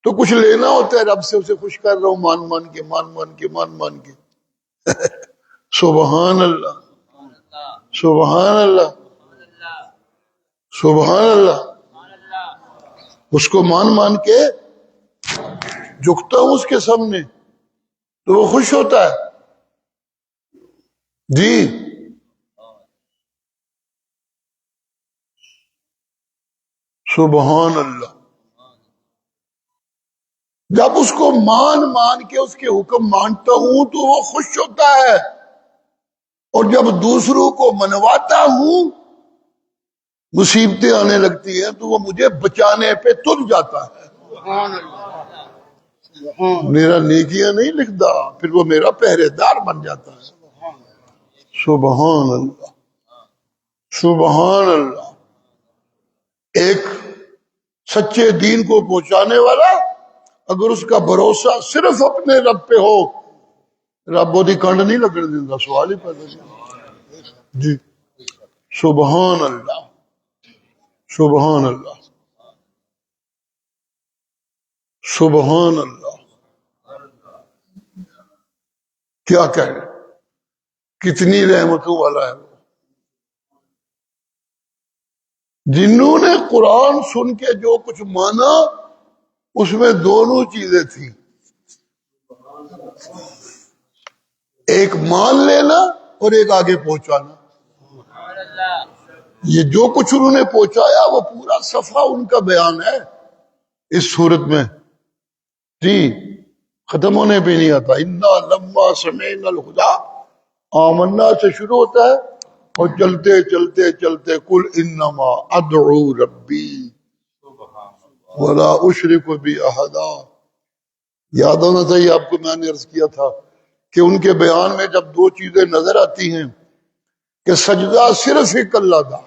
تو کچھ لینا ہوتا ہے رب سے، اسے خوش کر رہا ہوں مان مان کے، مان مان کے، مان مان کے۔ سبحان اللہ، سبحان اللہ، سبحان اللہ، اس کو مان مان کے جھکتا ہوں اس کے سامنے تو وہ خوش ہوتا ہے۔ جی سبحان اللہ، جب اس کو مان مان کے اس کے حکم مانتا ہوں تو وہ خوش ہوتا ہے، اور جب دوسروں کو منواتا ہوں مصیبتیں آنے لگتی ہیں تو وہ مجھے بچانے پہ تل جاتا ہے۔ میرا نیکیاں نہیں لکھتا، پھر وہ میرا پہرے دار بن جاتا ہے۔ سبحان اللہ، سبحان اللہ۔ ایک سچے دین کو پہنچانے والا اگر اس کا بھروسہ صرف اپنے رب پہ ہو، رب وہ کنڈ نہیں لگنے دیتا، سوال ہی پیدا نہیں۔ جی سبحان اللہ، سبحان اللہ، سبحان اللہ، کیا کہہ، کتنی رحمتوں والا ہے وہ۔ جنہوں نے قرآن سن کے جو کچھ مانا اس میں دونوں چیزیں تھیں، ایک مان لینا اور ایک آگے پہنچانا۔ یہ جو کچھ انہوں نے پہنچایا وہ پورا صفحہ ان کا بیان ہے اس صورت میں۔ جی ختم ہونے پہ نہیں آتا، انا لما سمعنا الہدی، آمنا سے شروع ہوتا ہے اور چلتے چلتے چلتے قل انما ادعو ربی ولا اشرک بی احدا۔ یاد ہونا چاہیے آپ کو، میں نے عرض کیا تھا کہ ان کے بیان میں جب دو چیزیں نظر آتی ہیں کہ سجدہ صرف ایک اللہ کا،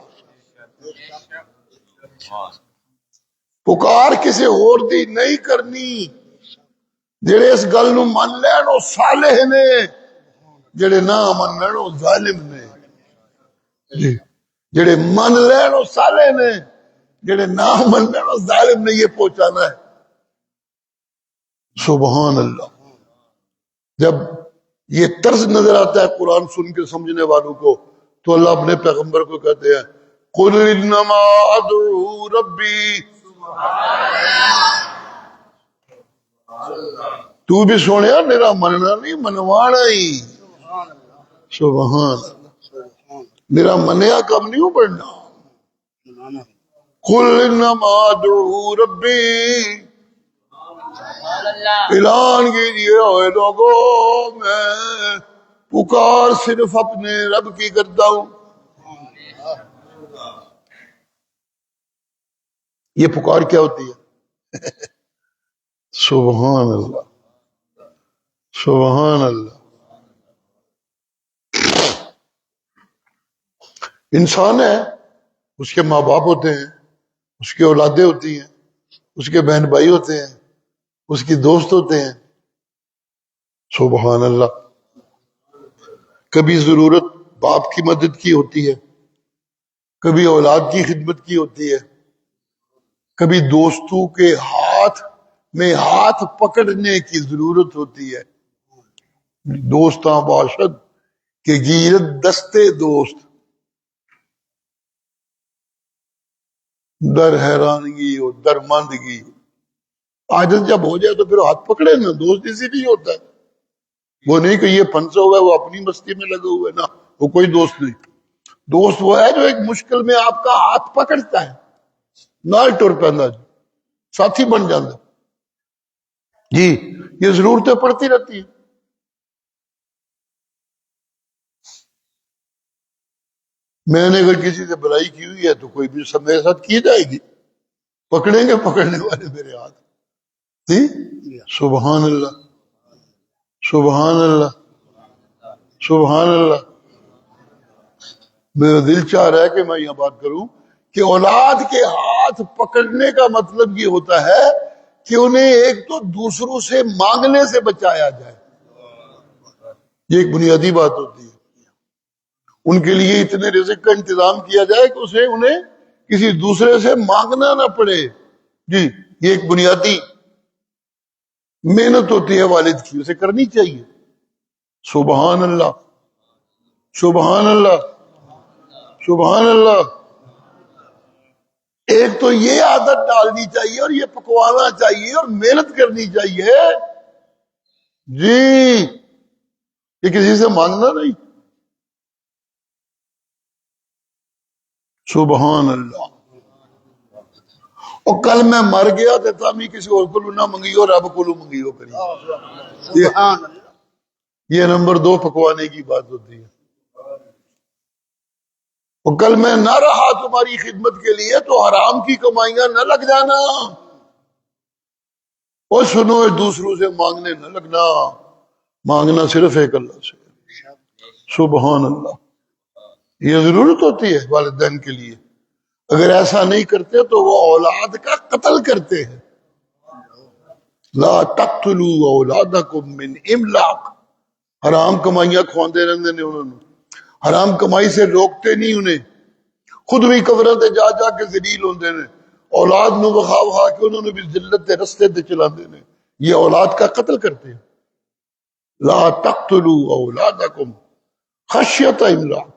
پکار کسی اور دی نہیں کرنی، جڑے اس گل نو من لین او صالح نے، جڑے نہ منن او ظالم نے۔ جی جڑے من لین او صالح نے، جڑے نہ منن او ظالم نے، یہ پہنچانا ہے۔ سبحان اللہ۔ جب یہ طرز نظر آتا ہے قرآن سن کے سمجھنے والوں کو تو اللہ اپنے پیغمبر کو کہتے ہیں قل انما ادعو ربی، تو بھی سونے میرا مننا نہیں منوانا ہی۔ سبحان اللہ، میرا منیا کم نہیں پڑھنا۔ قل انما ادعو ربی، اعلان کیجیے اوے لوگو میں پکار صرف اپنے رب کی کرتا ہوں۔ یہ پکار کیا ہوتی ہے؟ سبحان اللہ، سبحان اللہ۔ انسان ہے، اس کے ماں باپ ہوتے ہیں، اس کی اولادیں ہوتی ہیں، اس کے بہن بھائی ہوتے ہیں، اس کی دوست ہوتے ہیں۔ سبحان اللہ۔ کبھی ضرورت باپ کی مدد کی ہوتی ہے، کبھی اولاد کی خدمت کی ہوتی ہے، کبھی دوستوں کے ہاتھ میں ہاتھ پکڑنے کی ضرورت ہوتی ہے۔ دوستاں باشد کہ گیرت دستے دوست، در حیرانگی اور در ماندگی۔ عادت جب ہو جائے تو پھر ہاتھ پکڑے نا، دوست اسی لیے ہوتا ہے۔ وہ نہیں کہ یہ پھنسا ہوا ہے وہ اپنی مستی میں لگا ہوا ہے، نا وہ کوئی دوست نہیں. دوست وہ ہے جو ایک مشکل میں آپ کا ہاتھ پکڑتا ہے، نال ٹر پہندا جی، ساتھی بن جاتا جی. یہ ضرورتیں پڑتی رہتی ہیں. میں نے اگر کسی سے برائی کی ہوئی ہے تو کوئی بھی سب میرے ساتھ کی جائے گی، پکڑیں گے پکڑنے والے میرے ہاتھ. جی سبحان اللہ، سبحان اللہ، سبحان اللہ. میرا دل چاہ رہا ہے کہ میں یہ بات کروں کہ اولاد کے ہاتھ پکڑنے کا مطلب یہ ہوتا ہے کہ انہیں ایک تو دوسروں سے مانگنے سے بچایا جائے. یہ ایک بنیادی بات ہوتی ہے. ان کے لیے اتنے رزق کا انتظام کیا جائے کہ انہیں کسی دوسرے سے مانگنا نہ پڑے. جی یہ ایک بنیادی محنت ہوتی ہے والد کی، اسے کرنی چاہیے. سبحان اللہ، سبحان اللہ، سبحان اللہ. ایک تو یہ عادت ڈالنی چاہیے اور یہ پکوانا چاہیے اور محنت کرنی چاہیے جی، یہ کسی سے مانگنا نہیں. سبحان اللہ. اور کل میں مر گیا تو تامی کسی اور کو نہ منگیو، رب کو منگیو کریے. یہ نمبر 2 پکوانے کی بات ہوتی ہے. اور کل میں نہ رہا تمہاری خدمت کے لیے تو حرام کی کمائیاں نہ لگ جانا. اور سنو دوسروں سے مانگنے نہ لگنا، مانگنا صرف ایک اللہ سے. سبحان اللہ. یہ ضرورت ہوتی ہے والدین کے لیے. اگر ایسا نہیں کرتے تو وہ اولاد کا قتل کرتے ہیں. لا تقتلوا اولادکم من املاق. حرام کمائیاں کھواندے رہندے نے، انہوں نے حرام کمائی سے روکتے نہیں انہیں، خود بھی قبروں تے جا جا کے ذلیل ہوندے نے، اولاد نو وخا وخا کے انہوں نے بھی ذلت دے رستے تے چلاندے نے. یہ اولاد کا قتل کرتے ہیں. لا تقتلوا اولادکم خشیت املاق.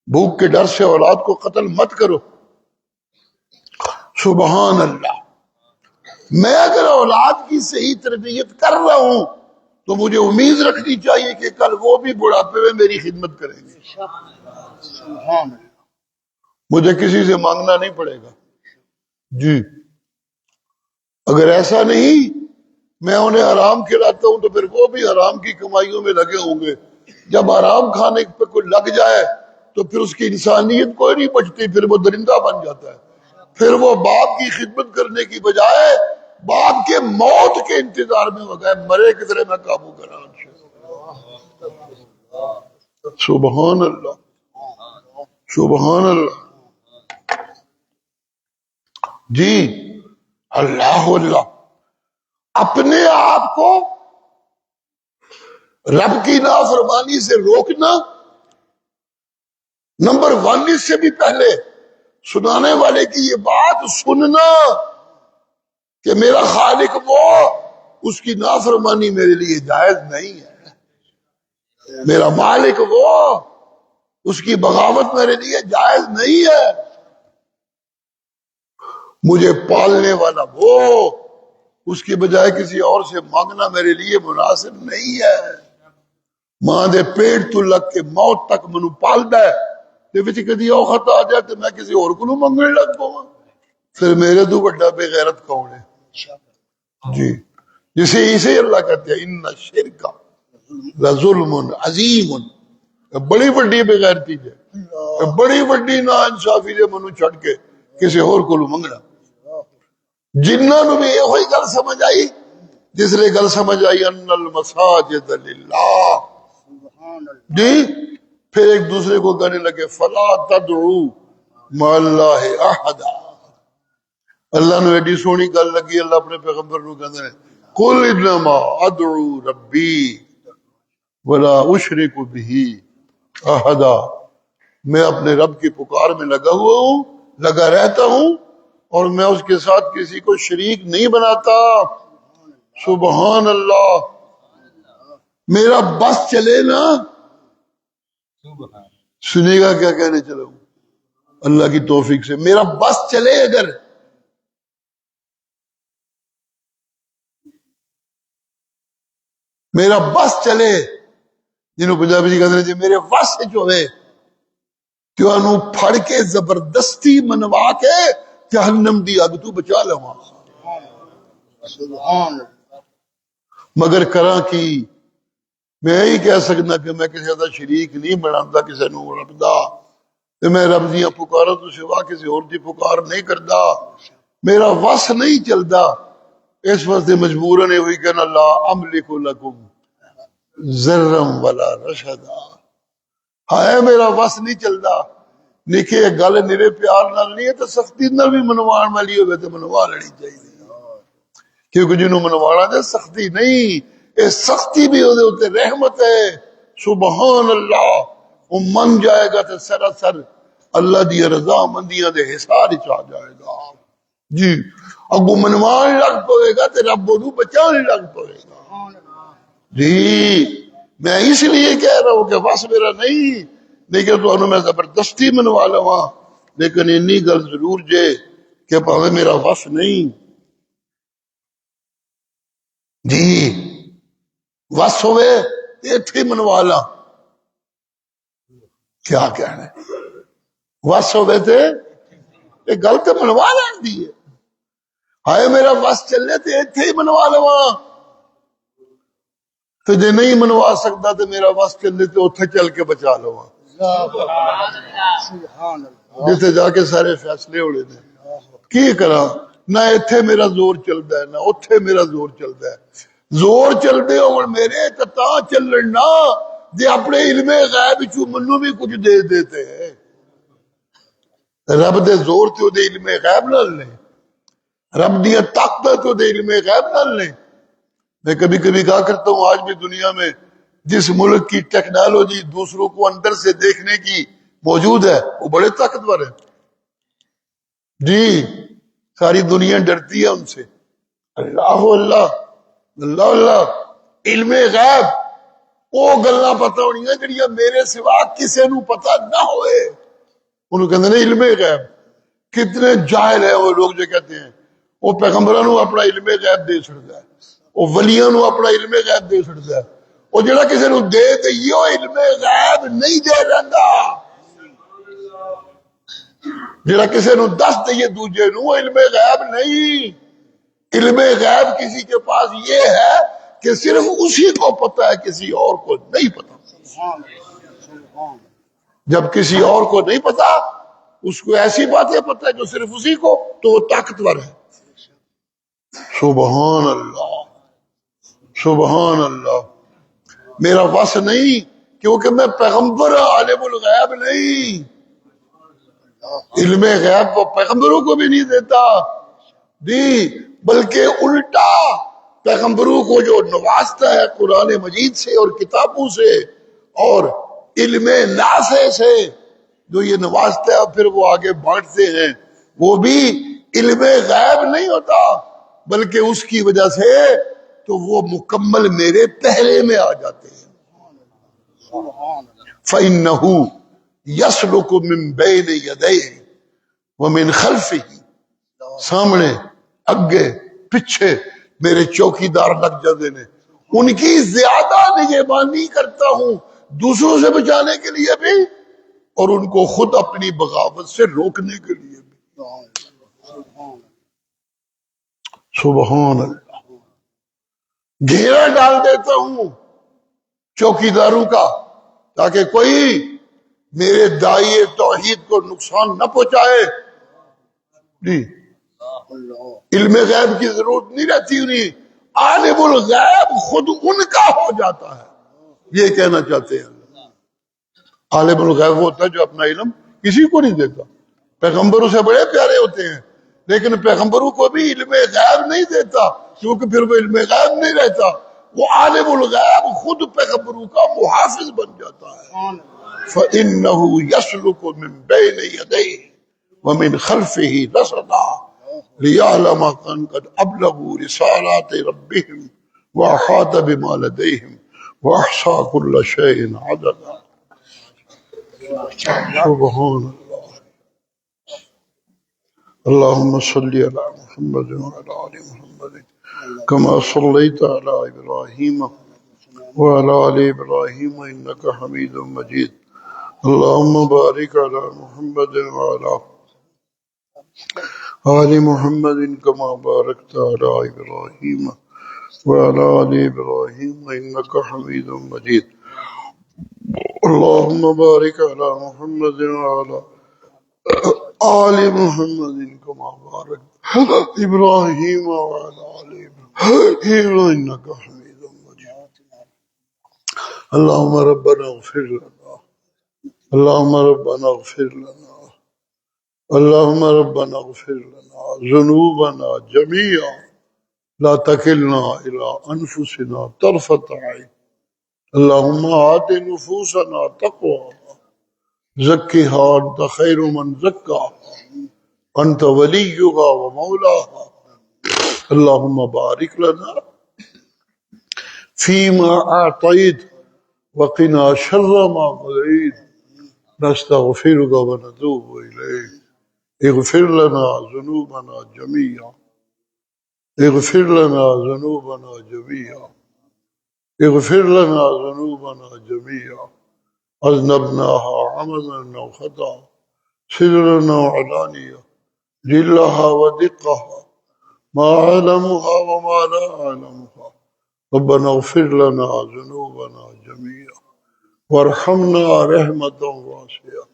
بھوک کے ڈر سے اولاد کو قتل مت کرو. سبحان اللہ. میں اگر اولاد کی صحیح تربیت کر رہا ہوں تو مجھے امید رکھنی چاہیے کہ کل وہ بھی بڑھاپے میں میری خدمت کریں گے. مجھے کسی سے مانگنا نہیں پڑے گا جی. اگر ایسا نہیں میں انہیں حرام کھلاتا ہوں تو پھر وہ بھی حرام کی کمائیوں میں لگے ہوں گے. جب حرام کھانے پہ کوئی لگ جائے تو پھر اس کی انسانیت کوئی نہیں بچتی، پھر وہ درندہ بن جاتا ہے. پھر وہ باپ کی خدمت کرنے کی بجائے باپ کے موت کے انتظار میں ہو گئے، مرے کدھر میں قابو کرا. سبحان اللہ، سبحان اللہ. جی اللہ اللہ. اپنے آپ کو رب کی نافرمانی سے روکنا نمبر 1. اس سے بھی پہلے سنانے والے کی یہ بات سننا کہ میرا خالق وہ، اس کی نافرمانی میرے لیے جائز نہیں ہے. میرا مالک وہ، اس کی بغاوت میرے لیے جائز نہیں ہے. مجھے پالنے والا وہ، اس کی بجائے کسی اور سے مانگنا میرے لیے مناسب نہیں ہے. ماں دے پیٹ تو لگ کے موت تک منو پالدا ہے تے وچ کدی اوقات آ جائے تے میں کسی اور کو منگنے لگ پواں، پھر میرے تو بڑا بے غیرت کون ہے جی. جسے اسے اللہ کہتے ہیں ان الشرک لظلم عظیم. بڑی بڑی بے غیرتی ہے، بڑی بڑی نا انصافی دے منو چھڑ کے کسی اور کو منگنا. جنہاں نو بھی یہ ہوئی گل سمجھ آئی جس لئے گل سمجھ آئی ان المساجد للہ جی. پھر ایک دوسرے کو کہنے لگے فلا تدعو مع اللہ احدا. اللہ نے ایڈی سونی گل لگی، اللہ اپنے پیغمبر نو کہندے نے قل انما ادعو ربی ولا اشرک به احدا. میں اپنے رب کی پکار میں لگا ہوا ہوں، لگا رہتا ہوں، اور میں اس کے ساتھ کسی کو شریک نہیں بناتا. سبحان اللہ. میرا بس چلے نا، سنے گا کیا کہنے چلا ہوں اللہ کی توفیق سے. میرا بس چلے اگر میرا بس چلے جنہوں پنجابی جی کہتے ہیں جی میرے بس ہوئے تو انہوں پھڑ کے زبردستی منوا کے جہنم دی اگ تو بچا لوا مگر کراں کی میں یہی کہہ سکنا کہ میں کسی دا شریک نہیں بناتا کسی نو رب دا تے میں رب دیاں پکاراں تو سوا کسی اور دی پکار نہیں کردا میرا وس نہیں چلدا اس واسطے مجبوراً ہوئی کہ لا املک لکم ذرم ولا رشدا ہائے میرا وس نہیں چلدا نکے گل میرے پیار نال نہیں ہے تو سختی نال بھی منوان والی ہوئے تو منوا لینی چاہیے کیونکہ جنہوں منوانا دے سختی نہیں اے سختی بھی ہوتے رحمت ہے سبحان اللہ وہ من جائے گا تو سراسر اللہ دی رضا مندیاں دے حسار چاہ جائے گا جی اگو منوان لگ پوے گا تو رب وہ بچانے لگ پوے گا جی میں اس لیے کہہ رہا ہوں کہ بس میرا نہیں لیکن تو انہوں میں زبردستی منوا لوا لیکن انی گل ضرور جے کہ پاوے میرا وس نہیں جی وس ہوئے ایتھے منوا لا کیا کہنا وس ہوئے تھے یہ گل تو منوا لین دی ہے ہائے میرا وس چلے تو ایتھے ہی منوا لوا تو جے نہیں منوا سکتا تو میرا وس چلے تو اتھے چل کے بچا لوا جیسے جا کے سارے فیصلے ہوڑے دے کی کرا نہ ایتھے میرا زور چلتا ہے نہ اتھے میرا زور چلتا ہے زور چلتے ہو میرے تا چلنا دے اپنے علم غیب چو منو بھی کچھ دے دیتے ہیں رب دے زور تے دے علم غیب نہ لیں رب دیا طاقت تے دے علم غیب نہ لیں میں کبھی کبھی کہا کرتا ہوں آج بھی دنیا میں جس ملک کی ٹیکنالوجی دوسروں کو اندر سے دیکھنے کی موجود ہے وہ بڑے طاقتور ہے جی ساری دنیا ڈرتی ہے ان سے اللہ اللہ اللہ اللہ علم غیب وہ گلاں پتہ ہونیاں جڑیاں میرے سوا کسے نو پتہ نہ ہوئے انہوں کہتے ہیں علم غیب کتنے جاہل ہیں وہ لوگ جو کہتے ہیں وہ پیغمبروں نو اپنا علم غیب دے چھڑتا ہے وہ ولیاں نو اپنا علم غیب دے چھڑتا ہے وہ جڑا کسے نو دے تے یہ علم غیب نہیں دے رہندا جڑا کسے نو دس دے یہ دوجے نو علم غیب نہیں علم غیب کسی کے پاس یہ ہے کہ صرف اسی کو پتہ ہے کسی اور کو نہیں پتہ جب کسی اور کو نہیں پتا اس کو ایسی باتیں پتہ ہے جو صرف اسی کو تو وہ طاقتور ہے سبحان اللہ سبحان اللہ میرا وس نہیں کیونکہ میں پیغمبر عالم الغیب نہیں علم غیب وہ پیغمبروں کو بھی نہیں دیتا دی بلکہ الٹا پیغمبروں کو جو نوازتا ہے قرآن مجید سے اور کتابوں سے اور علم نافع سے جو یہ نوازتا ہے پھر وہ آگے بانٹتے ہیں وہ بھی علم غیب نہیں ہوتا بلکہ اس کی وجہ سے تو وہ مکمل میرے پہلے میں آ جاتے ہیں فَإِنَّهُ يَسْلُكُ مِن بَيْنِ يَدَيْهِ وَمِن خَلْفِهِ سامنے اگے پیچھے میرے چوکیدار لگ جاتے ہیں ان کی زیادہ نگہبانی کرتا ہوں دوسروں سے بچانے کے لیے بھی اور ان کو خود اپنی بغاوت سے روکنے کے لیے بھی سبحان اللہ گھیرا ڈال دیتا ہوں چوکیداروں کا تاکہ کوئی میرے داعی توحید کو نقصان نہ پہنچائے جی علم غیب کی ضرورت نہیں رہتی انہیں عالم الغیب خود ان کا ہو جاتا ہے یہ کہنا چاہتے ہیں عالم الغیب ہوتا ہے جو اپنا علم کسی کو نہیں دیتا پیغمبروں سے بڑے پیارے ہوتے ہیں لیکن پیغمبروں کو بھی علم غیب نہیں دیتا کیونکہ پھر وہ علم غیب نہیں رہتا وہ عالم الغیب خود پیغمبروں کا محافظ بن جاتا ہے فَإِنَّهُ يَسْلُكُ مِن بَيْنِ يَدَيْهِ وَمِن خَلْفِهِ رَصَدًا لِيَعْلَمَ أَنْ قَدْ أَبْلَغُوا رِسَالَاتِ رَبِّهِمْ وَأَحَاطَ بِمَا لَدَيْهِمْ وَأَحْصَىٰ كُلَّ شَيْءٍ عَدَدًا سبحان اللہ اللهم صل على محمد وعلى آل محمد كما صليت على إبراهيم وعلى آل إبراهيم إنك حميد مجيد اللهم بارك على محمد وعلى آل محمد كما باركت على إبراهيم وعلى آل إبراهيم إنك حميد مجيد اللهم بارك على محمد وعلى آل محمد كما باركت على إبراهيم وعلى آل إبراهيم إنك حميد مجيد اللهم ربنا اغفر لنا اللهم ربنا اغفر لنا اللهم ربنا اغفر لنا ذنوبنا جميعا لا تكلنا إلى أنفسنا طرفة عين اللهم آت نفوسنا تقواها زكها أنت خير من زكاها أنت وليها ومولاها اللهم بارك لنا فيما أعطيت وقنا شر ما قضيت نستغفرك ونتوب إليك اغفر لنا ذنوبنا جميعا اغفر لنا ذنوبنا جميعا اغفر لنا ذنوبنا جميعا أذنبناها عمدا أو خطأ سرا وعلانية جلها ودقها ما علمها وما لا علمها ربنا اغفر لنا ذنوبنا جميعا وارحمنا رحمة واسعة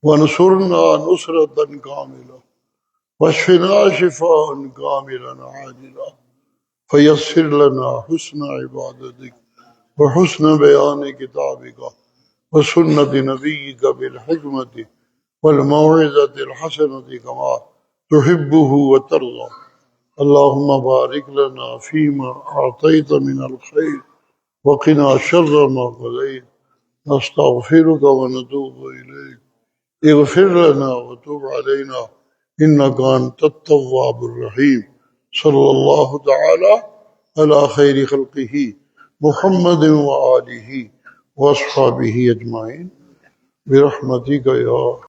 وانصرنا نصرة كاملة واشفنا شفاء كاملا عاجلا فيسر لنا حسن عبادتك وحسن بيان كتابك وسنة نبيك بالحكمة والموعظة الحسنة كما تحبه وترضى اللهم بارك لنا فيما أعطيت من الخير وقنا شر ما قضيت نستغفرك ونتوب إليك اغفر لنا وتوب علينا إنك أنت التواب الرحيم صلى الله تعالى على خير خلقه محمد وآله وأصحابه أجمعين برحمتك يا